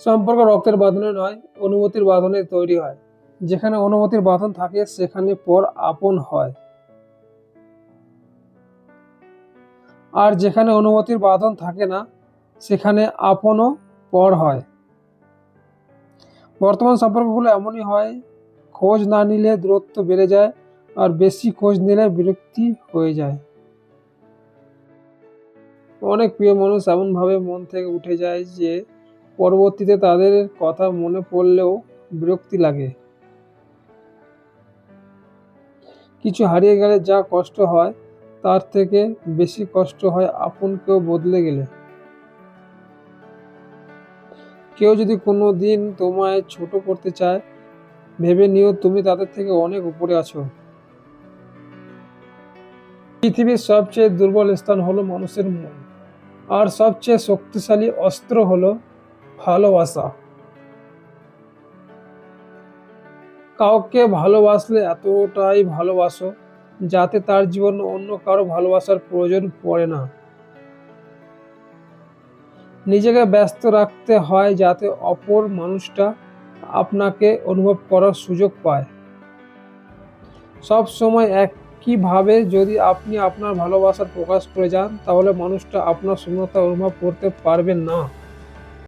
সম্পর্ক রক্তের বাঁধনে নয়, অনুভূতির বাঁধনে তৈরি হয়। যেখানে অনুভূতির বাঁধন থাকে সেখানে পর আপন হয়, আর যেখানে অনুভূতির বাঁধন থাকে না সেখানে আপনও পর হয়। বর্তমান সম্পর্কগুলো এমনই হয়, খোঁজ না নিলে দূরত্ব বেড়ে যায়, আর বেশি খোঁজ নিলে বিরক্তি হয়ে যায়। অনেক প্রিয় মানুষ এমনভাবে মন থেকে উঠে যায় যে পরবর্তীতে তাদের কথা মনে পড়লেও বিরক্তি লাগে। কিছু হারিয়ে গেলে যা কষ্ট হয় তার থেকে বেশি কষ্ট হয় আপন কেউ বদলে গেলে। কেউ যদি কোনো দিন তোমায় ছোট করতে চায়, ভেবে নিও তুমি তাদের থেকে অনেক উপরে আছো। পৃথিবীর সবচেয়ে দুর্বল স্থান হলো মানুষের মন, আর সবচেয়ে শক্তিশালী অস্ত্র হলো ভালোবাসা। কাউকে ভালোবাসলে এতটাই ভালোবাসো যাতে তার জীবনে অন্য কারো ভালোবাসার প্রয়োজন পড়ে না। নিজেকে ব্যস্ত রাখতে হয় যাতে অপর মানুষটা আপনাকে অনুভব করার সুযোগ পায়। সব সময় একইভাবে যদি আপনি আপনার ভালোবাসার প্রকাশ করে যান তাহলে মানুষটা আপনার শূন্যতা অনুভব করতে পারবেন না।